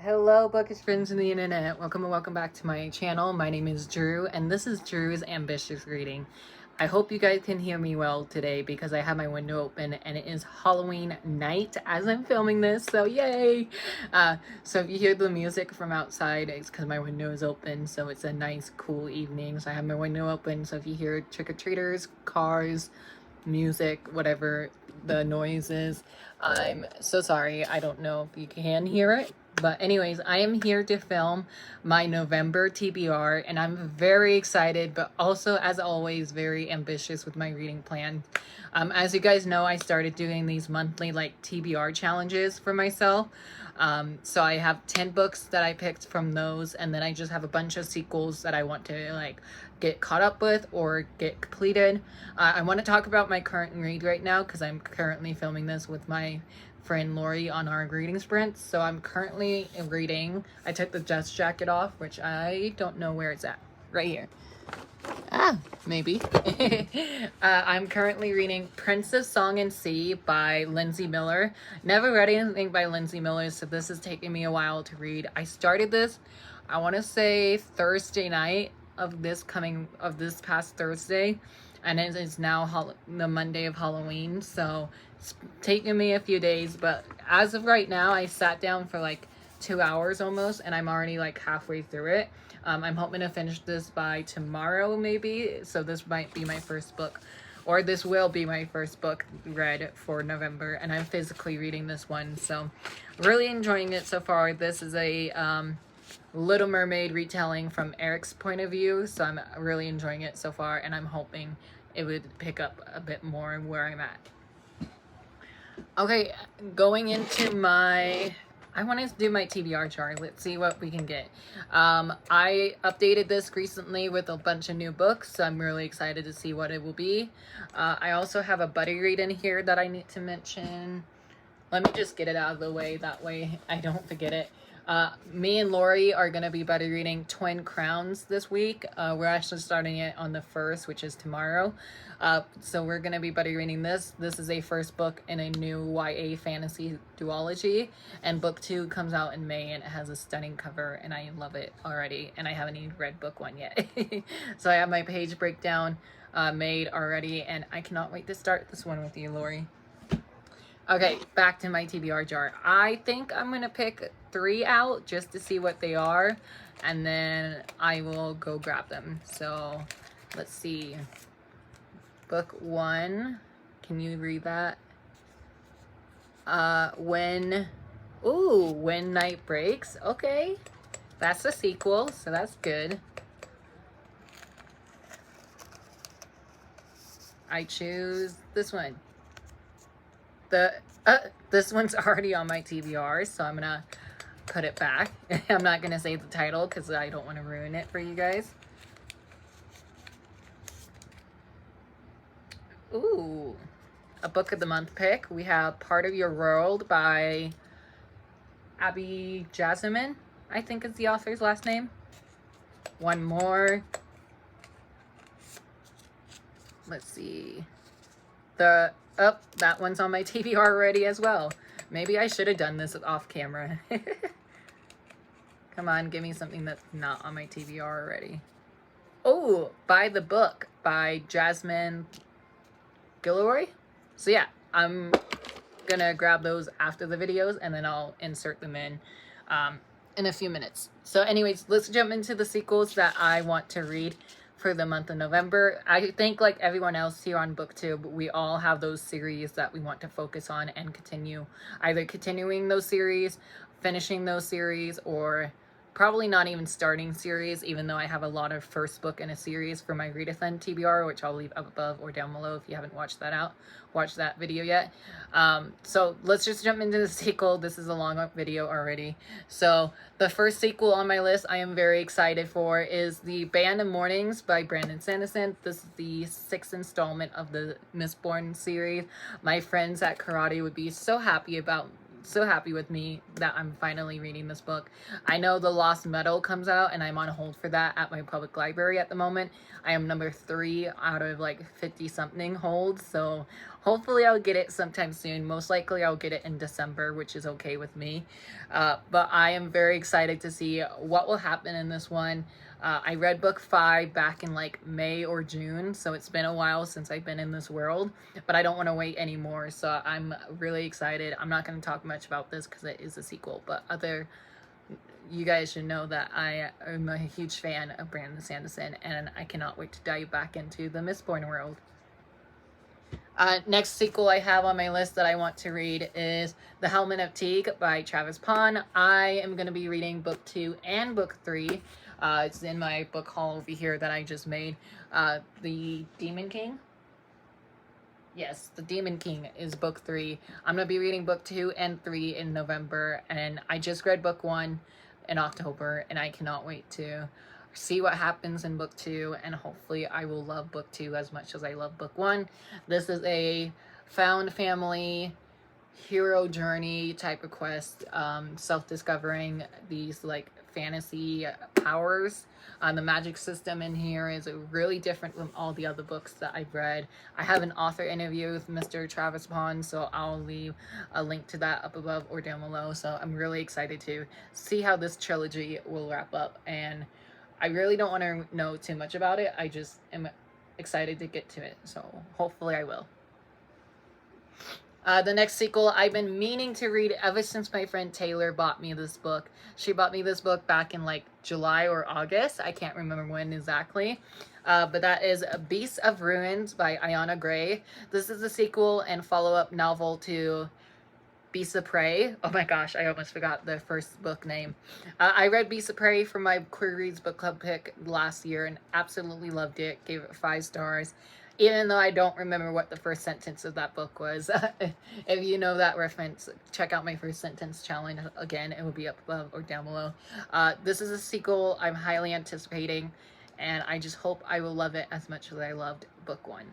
Hello, bookish friends in the internet. Welcome and welcome back to my channel. My name is Drew, and this is Drew's Ambitious Reading. I hope you guys can hear me well today because I have my window open and it is Halloween night as I'm filming this, so yay! So if you hear the music from outside, it's because my window is open, so it's a nice, cool evening. So I have my window open, so if you hear trick-or-treaters, cars, music, whatever the noise is, I'm so sorry. I don't know if you can hear it. But anyways, I am here to film my November TBR, and I'm very excited, but also, as always, very ambitious with my reading plan. As you guys know, I started doing these monthly like TBR challenges for myself. So I have 10 books that I picked from those, and then I just have a bunch of sequels that I want to like get caught up with or get completed. I want to talk about my current read right now because I'm currently filming this with my friend Lori on our reading sprints. So I'm currently reading, I took the dust jacket off, which I don't know where it's at. Right here. Maybe. I'm currently reading Princess Song and Sea by Lindsay Miller. Never read anything by Lindsay Miller, so this is taking me a while to read. I started this, I want to say Thursday night of this past Thursday, and it is now the Monday of Halloween, so it's taken me a few days, but as of right now, I sat down for like 2 hours almost, and I'm already like halfway through it. I'm hoping to finish this by tomorrow, maybe, so this might be my first book, or this will be my first book read for November, and I'm physically reading this one, so really enjoying it so far. This is a Little Mermaid retelling from Eric's point of view, so I'm really enjoying it so far, and I'm hoping it would pick up a bit more where I'm at. Okay, going into I want to do my TBR chart. Let's see what we can get. I updated this recently with a bunch of new books, so I'm really excited to see what it will be. I also have a buddy read in here that I need to mention. Let me just get it out of the way, that way I don't forget it. Me and Lori are going to be buddy reading Twin Crowns this week. We're actually starting it on the 1st, which is tomorrow. So we're going to be buddy reading this. This is a first book in a new YA fantasy duology. And book 2 comes out in May, and it has a stunning cover, and I love it already. And I haven't even read book 1 yet. So I have my page breakdown made already, and I cannot wait to start this one with you, Lori. Okay, back to my TBR jar. I think I'm gonna pick 3 out just to see what they are, and then I will go grab them. So let's see. Book 1, can you read that? When Night Breaks. Okay, that's a sequel, so that's good. I choose this one. This one's already on my TBR, so I'm gonna put it back. I'm not gonna say the title because I don't want to ruin it for you guys. Ooh, a book of the month pick. We have Part of Your World by Abby Jasmine, I think is the author's last name. One more. Let's see. That one's on my TBR already as well. Maybe I should have done this off camera. Come on, give me something that's not on my TBR already. Oh, By the Book by Jasmine Gilroy. So yeah, I'm gonna grab those after the videos, and then I'll insert them in a few minutes. So anyways, let's jump into the sequels that I want to read for the month of November. I think like everyone else here on BookTube, we all have those series that we want to focus on and continue. Either continuing those series, finishing those series, or probably not even starting series, even though I have a lot of first book in a series for my Readathon TBR, which I'll leave up above or down below if you haven't watched that video yet. So let's just jump into the sequel. This is a long video already. So the first sequel on my list I am very excited for is The Band of Mornings by Brandon Sanderson. This is the 6th installment of the Mistborn series. My friends at Karate would be so happy about so happy with me that I'm finally reading this book. I know The Lost Metal comes out and I'm on hold for that at my public library at the moment. I am number 3 out of like 50 something holds, so hopefully I'll get it sometime soon. Most likely I'll get it in December, which is okay with me. But I am very excited to see what will happen in this one. I read book 5 back in like May or June, so it's been a while since I've been in this world, but I don't want to wait anymore, so I'm really excited. I'm not going to talk much about this because it is a sequel, but you guys should know that I am a huge fan of Brandon Sanderson, and I cannot wait to dive back into the Mistborn world. Next sequel I have on my list that I want to read is The Helmet of Teague by Travis Pond. I am going to be reading book 2 and book 3. It's in my book haul over here that I just made. The Demon King. Yes, The Demon King is book 3. I'm going to be reading book 2 and 3 in November, and I just read book 1 in October, and I cannot wait to see what happens in book 2, and hopefully I will love book 2 as much as I love book 1. This is a found family hero journey type of quest, self-discovering these like fantasy powers. The magic system in here is really different from all the other books that I've read. I have an author interview with Mr. Travis Pond, so I'll leave a link to that up above or down below. So I'm really excited to see how this trilogy will wrap up, and I really don't want to know too much about it. I just am excited to get to it, so hopefully I will. The next sequel I've been meaning to read ever since my friend Taylor bought me this book. She bought me this book back in like July or August. I can't remember when exactly. But that is Beasts of Ruins by Ayanna Gray. This is a sequel and follow-up novel to Beasts of Prey. Oh my gosh, I almost forgot the first book name. I read Beasts of Prey for my Queer Reads book club pick last year and absolutely loved it. Gave it 5 stars. Even though I don't remember what the first sentence of that book was. If you know that reference, check out my first sentence challenge. Again, it will be up above or down below. This is a sequel I'm highly anticipating, and I just hope I will love it as much as I loved book 1.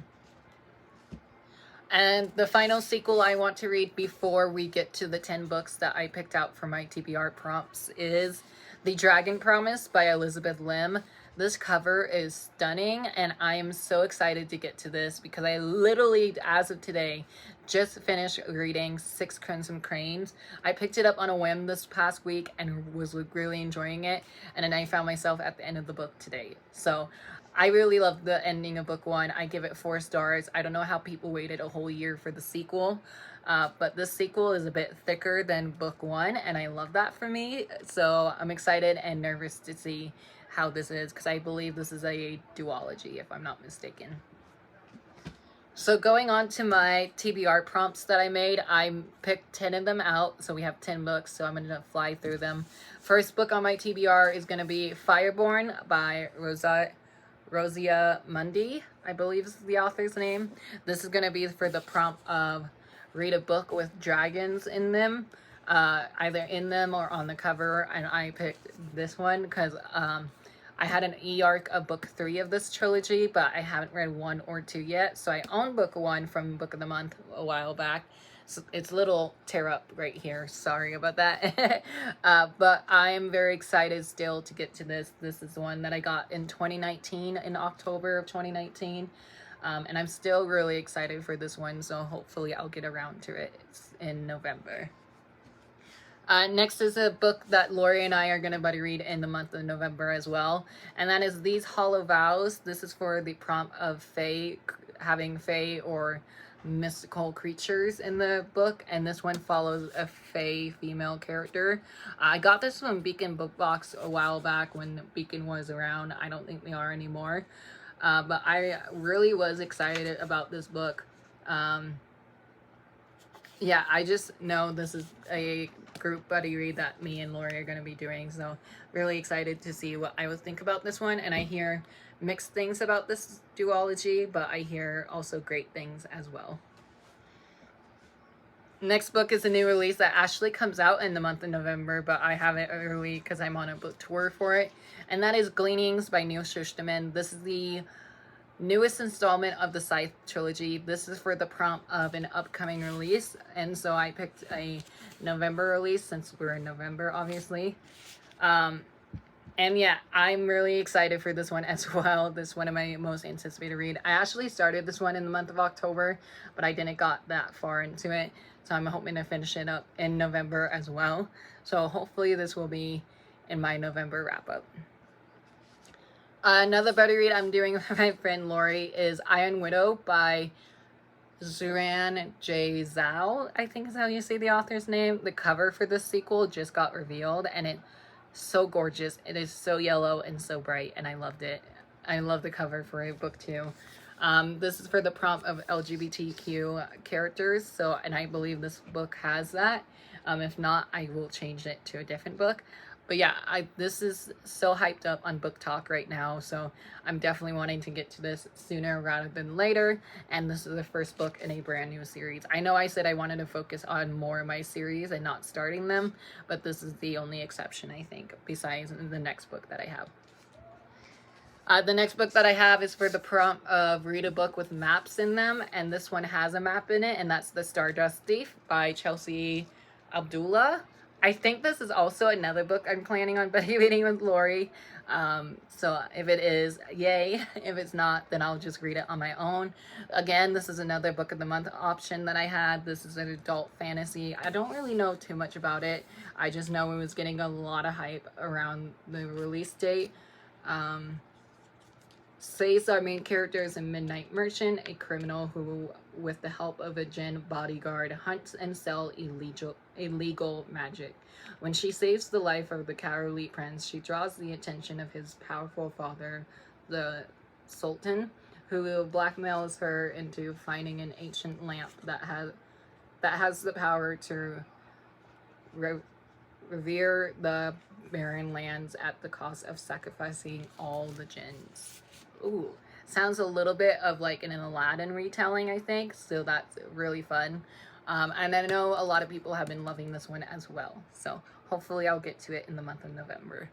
And the final sequel I want to read before we get to the 10 books that I picked out for my TBR prompts is The Dragon Promise by Elizabeth Lim. This cover is stunning, and I am so excited to get to this because I literally, as of today, just finished reading 6 Crimson Cranes. I picked it up on a whim this past week and was really enjoying it, and then I found myself at the end of the book today. So I really love the ending of book 1. I give it 4 stars. I don't know how people waited a whole year for the sequel, but this sequel is a bit thicker than book 1, and I love that for me. So I'm excited and nervous to see how this is, because I believe this is a duology, if I'm not mistaken. So going on to my TBR prompts that I made, I picked 10 of them out, so we have 10 books, so I'm going to fly through them. First book on my TBR is going to be Fireborn by Rosia Mundy, I believe is the author's name. This is going to be for the prompt of read a book with dragons in them, either in them or on the cover, and I picked this one because I had an e-arc of book 3 of this trilogy, but I haven't read 1 or 2 yet, so I own book 1 from Book of the Month a while back. So it's a little tear up right here, sorry about that. But I am very excited still to get to this. This is the one that I got in 2019, in October of 2019. And I'm still really excited for this one, so hopefully I'll get around to it in November. Next is a book that Lori and I are going to buddy read in the month of November as well, and that is These Hollow Vows. This is for the prompt of fae, having fae or mystical creatures in the book, and this one follows a fae female character. I got this from Beacon Book Box a while back when Beacon was around. I don't think they are anymore, but I really was excited about this book. Yeah, I just know this is a group buddy read that me and Lori are going to be doing, so really excited to see what I would think about this one. And I hear mixed things about this duology, but I hear also great things as well. Next book is a new release that actually comes out in the month of November, but I have it early because I'm on a book tour for it, and that is Gleanings by Neil Shusterman. This is the newest installment of the Scythe trilogy. This is for the prompt of an upcoming release, and so I picked a November release since we're in November, obviously. And yeah, I'm really excited for this one as well. This is one of my most anticipated read. I actually started this one in the month of October, but I didn't got that far into it. So I'm hoping to finish it up in November as well. So hopefully this will be in my November wrap up. Another buddy read I'm doing with my friend Lori is Iron Widow by Zuran J. Zhao, I think is how you say the author's name. The cover for this sequel just got revealed, and it's so gorgeous. It is so yellow and so bright, and I loved it. I love the cover for book 2. This is for the prompt of LGBTQ characters, so, and I believe this book has that. If not, I will change it to a different book. But yeah, this is so hyped up on Book Talk right now, so I'm definitely wanting to get to this sooner rather than later, and this is the first book in a brand new series. I know I said I wanted to focus on more of my series and not starting them, but this is the only exception, I think, besides the next book that I have. The next book that I have is for the prompt of read a book with maps in them, and this one has a map in it, and that's The Stardust Thief by Chelsea Abdullah. I think this is also another book I'm planning on buddy reading with Lori. So if it is, yay. If it's not, then I'll just read it on my own. Again, this is another book of the month option that I had. This is an adult fantasy. I don't really know too much about it. I just know it was getting a lot of hype around the release date. Says our main character is a midnight merchant, a criminal who, with the help of a Jinn bodyguard, hunts and sells illegal magic. When she saves the life of the cowardly prince, she draws the attention of his powerful father, the Sultan, who blackmails her into finding an ancient lamp that has the power to revere the barren lands at the cost of sacrificing all the jinns. Ooh, sounds a little bit of like an Aladdin retelling, I think, so that's really fun. And I know a lot of people have been loving this one as well, so hopefully I'll get to it in the month of November.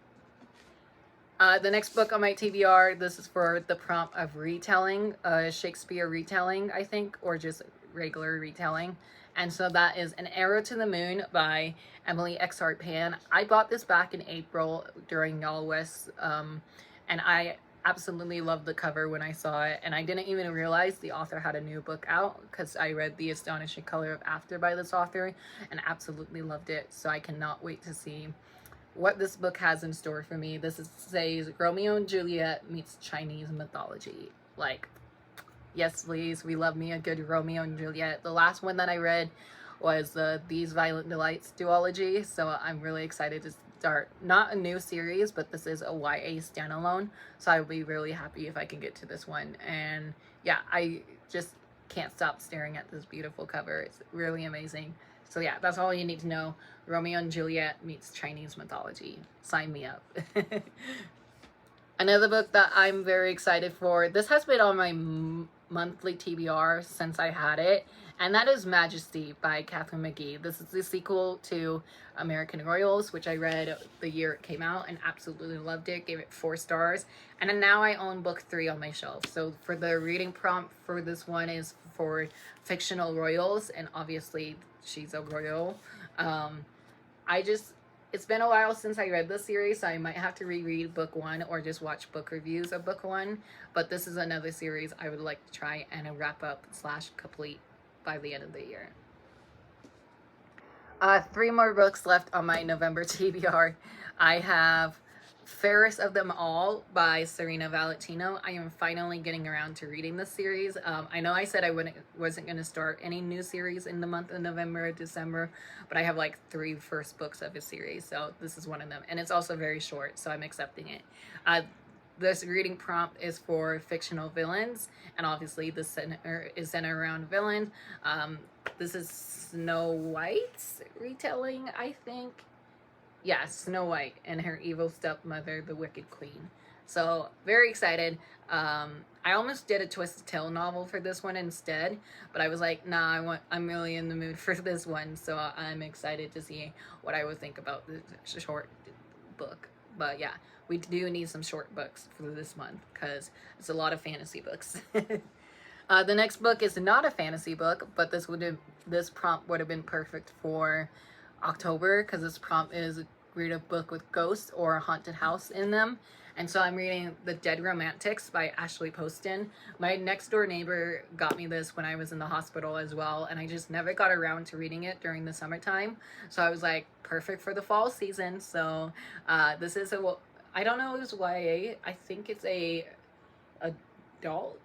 The next book on my TBR, this is for the prompt of retelling, Shakespeare retelling, I think, or just regular retelling. And so that is An Arrow to the Moon by Emily Exhart Pan. I bought this back in April during Y'all West, and I absolutely loved the cover when I saw it, and I didn't even realize the author had a new book out because I read The Astonishing Color of After by this author and absolutely loved it. So I cannot wait to see what this book has in store for me. This says Romeo and Juliet meets Chinese mythology. Like, yes please, we love me a good Romeo and Juliet. The last one that I read was These Violent Delights duology, so I'm really excited to start not a new series, but this is a YA standalone, so I will be really happy if I can get to this one. And yeah, I just can't stop staring at this beautiful cover. It's really amazing. So yeah, that's all you need to know. Romeo and Juliet meets Chinese mythology. Sign me up. Another book that I'm very excited for, this has been on my monthly TBR since I had it, and that is Majesty by Katharine McGee. This is the sequel to American Royals, which I read the year it came out and absolutely loved it, gave it 4 stars, and then now I own book 3 on my shelf. So for the reading prompt for this one is for fictional royals, and obviously she's a royal. It's been a while since I read this series, so I might have to reread book 1 or just watch book reviews of book 1. But this is another series I would like to try and wrap up / complete by the end of the year. 3 more books left on my November TBR. I have Fairest of Them All by Serena Valentino. I am finally getting around to reading this series. I know I said I wasn't going to start any new series in the month of November or December, but I have like 3 first books of a series, so this is one of them. And it's also very short, so I'm accepting it. This reading prompt is for fictional villains, and obviously the center is centered around villains. This is Snow White's retelling, I think. Yeah, Snow White and her evil stepmother, the Wicked Queen. So, very excited. I almost did a Twisted Tale novel for this one instead, but I was like, nah, I'm really in the mood for this one, so I'm excited to see what I would think about the short book. But yeah, we do need some short books for this month because it's a lot of fantasy books. The next book is not a fantasy book, but this prompt would have been perfect for October because this prompt is read a book with ghosts or a haunted house in them. And so I'm reading The Dead Romantics by Ashley Poston. My next door neighbor got me this when I was in the hospital as well, and I just never got around to reading it during the summertime. So I was like, perfect for the fall season. So this is I don't know if it's YA. I think it's a adult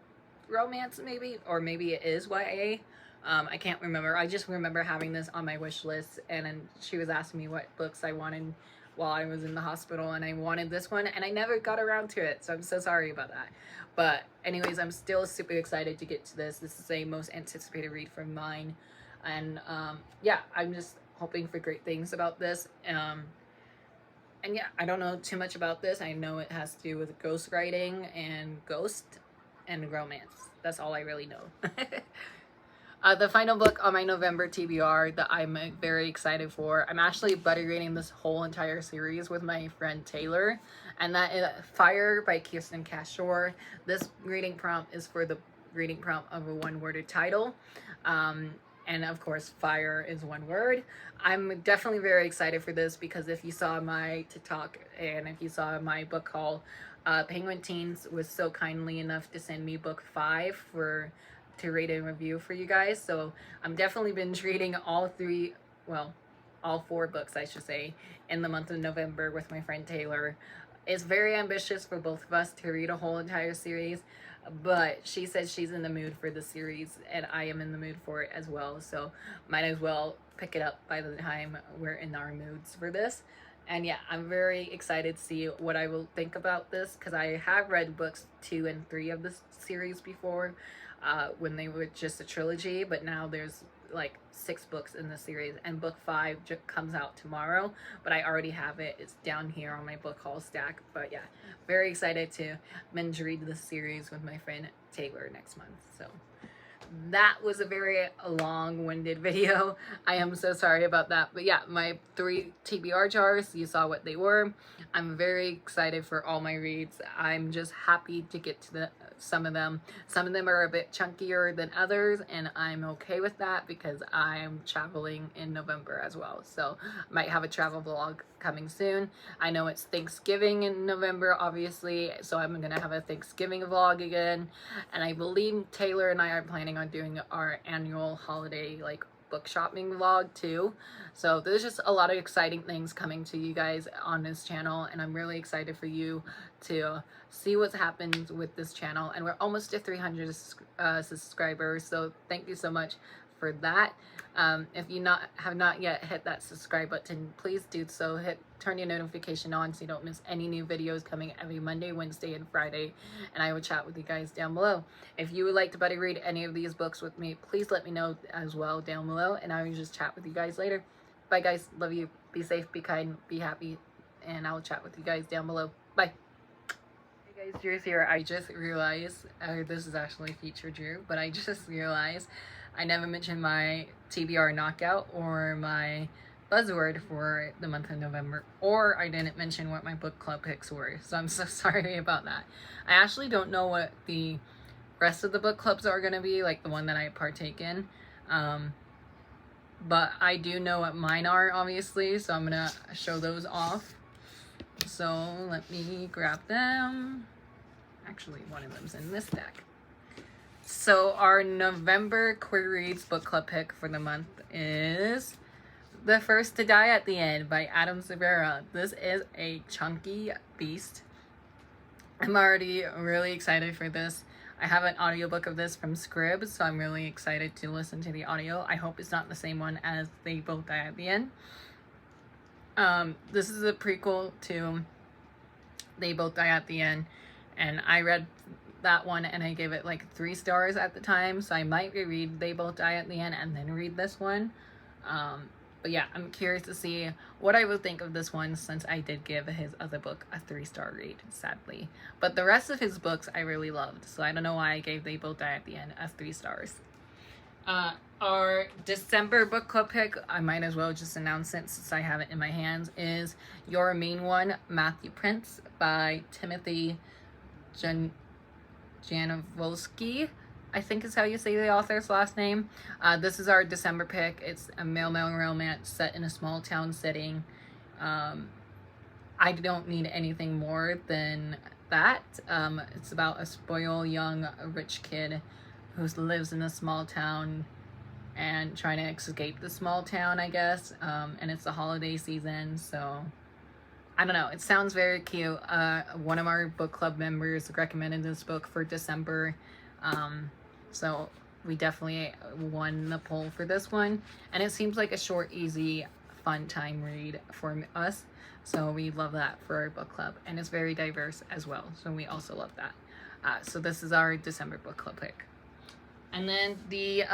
romance maybe, or maybe it is YA. I can't remember. I just remember having this on my wish list, and then she was asking me what books I wanted while I was in the hospital, and I wanted this one, and I never got around to it, so I'm so sorry about that. But anyways, I'm still super excited to get to this. This is a most anticipated read for mine, and yeah, I'm just hoping for great things about this. And yeah, I don't know too much about this. I know it has to do with ghost writing and ghost and romance. That's all I really know. The final book on my November TBR that I'm very excited for, I'm actually buddy reading this whole entire series with my friend Taylor, and that is Fire by Kirsten Cashore. This reading prompt is for the reading prompt of a one-worded title. And of course, fire is one word. I'm definitely very excited for this because if you saw my TikTok and if you saw my book haul, Penguin Teens was so kindly enough to send me book 5 to rate and review for you guys. So I'm definitely binge reading all 4 books, I should say, in the month of November with my friend Taylor. It's very ambitious for both of us to read a whole entire series, but she says she's in the mood for the series and I am in the mood for it as well, so might as well pick it up by the time we're in our moods for this. And yeah, I'm very excited to see what I will think about this because I have read books 2 and 3 of this series before, when they were just a trilogy, but now there's like 6 books in the series, and book 5 comes out tomorrow, but I already have it. It's down here on my book haul stack. But yeah, very excited to binge read this series with my friend Taylor next month. So that was a very long-winded video. I am so sorry about that. But yeah, my 3 TBR jars, you saw what they were. I'm very excited for all my reads. I'm just happy to get to some of them. Some of them are a bit chunkier than others, and I'm okay with that because I'm traveling in November as well. So I might have a travel vlog coming soon. I know it's Thanksgiving in November, obviously, so I'm gonna have a Thanksgiving vlog again. And I believe Taylor and I are planning on doing our annual holiday book shopping vlog too. So there's just a lot of exciting things coming to you guys on this channel, and I'm really excited for you to see what's happened with this channel. And we're almost to 300 subscribers, so thank you so much for that. If you have not yet hit that subscribe button, please do so. Turn your notification on so you don't miss any new videos coming every Monday, Wednesday, and Friday, and I will chat with you guys down below. If you would like to buddy read any of these books with me, please let me know as well down below, and I will just chat with you guys later. Bye guys, love you, be safe, be kind, be happy, and I will chat with you guys down below. Bye. Hey guys, Drew's here. I just realized, this is actually feature Drew, but I just realized I never mentioned my TBR knockout or my buzzword for the month of November, or I didn't mention what my book club picks were, so I'm so sorry about that. I actually don't know what the rest of the book clubs are going to be, like the one that I partake in, but I do know what mine are, obviously, so I'm going to show those off. So let me grab them. Actually, one of them's in this deck. So our November Queer Reads book club pick for the month is The First to Die at the End by Adam Severa. This is a chunky beast. I'm already really excited for this. I have an audiobook of this from Scribd, so I'm really excited to listen to the audio. I hope it's not the same one as They Both Die at the End. This is a prequel to They Both Die at the End, and I read that one and I gave it like 3 stars at the time, so I might reread They Both Die at the End and then read this one. But yeah, I'm curious to see what I would think of this one since I did give his other book a 3-star rate, sadly. But the rest of his books I really loved, so I don't know why I gave They Both Die at the End as 3 stars. Our December book club pick, I might as well just announce it since I have it in my hands, is Your Main One, Matthew Prince by Timothy Janovolsky, I think is how you say the author's last name. This is our December pick. It's a male romance set in a small town setting. I don't need anything more than that. It's about a spoiled young rich kid who lives in a small town and trying to escape the small town, I guess. And it's the holiday season, so I don't know. It sounds very cute. One of our book club members recommended this book for December. So we definitely won the poll for this one. And it seems like a short, easy, fun time read for us. So we love that for our book club. And it's very diverse as well. So we also love that. So this is our December book club pick. And then the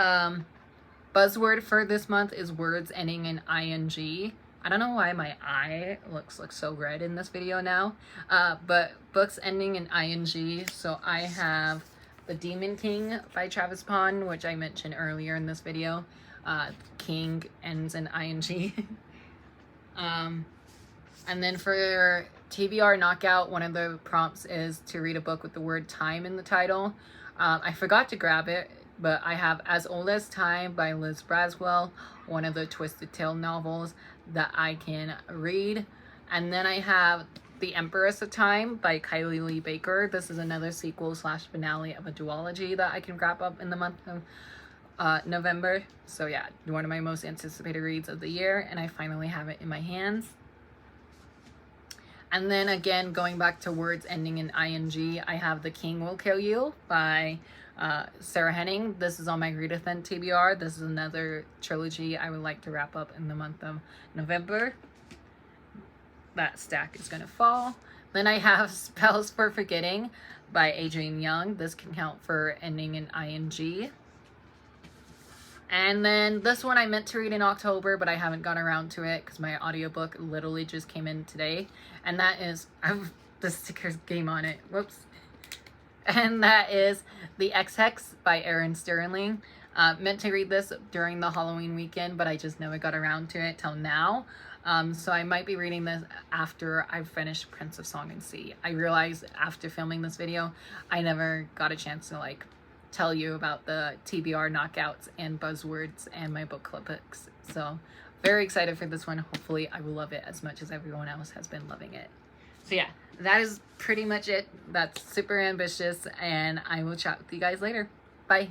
buzzword for this month is words ending in ing. I don't know why my eye looks so red in this video now, but books ending in ing. So I have The Demon King by Travis Pond, which I mentioned earlier in this video. King ends in ing. And then for TBR Knockout, one of the prompts is to read a book with the word time in the title. I forgot to grab it, but I have As Old as Time by Liz Braswell, one of the Twisted Tale novels that I can read. And then I have The Empress of Time by Kylie Lee Baker. This is another sequel / finale of a duology that I can wrap up in the month of November. So yeah, one of my most anticipated reads of the year, and I finally have it in my hands. And then again, going back to words ending in ing, I have The King Will Kill You by Sarah Henning. This is on my readathon TBR. This is another trilogy I would like to wrap up in the month of November. That stack is going to fall. Then I have Spells for Forgetting by Adrienne Young. This can count for ending in ing. And then this one I meant to read in October, but I haven't gone around to it because my audiobook literally just came in today. And that is, the stickers game on it. Whoops. And that is The Ex-Hex by Erin Sterling. Meant to read this during the Halloween weekend, but I just never got around to it till now. So I might be reading this after I've finished Prince of Song and Sea. I realized after filming this video, I never got a chance to tell you about the TBR knockouts and buzzwords and my book club picks. So very excited for this one. Hopefully I will love it as much as everyone else has been loving it. So yeah, that is pretty much it. That's super ambitious, and I will chat with you guys later. Bye.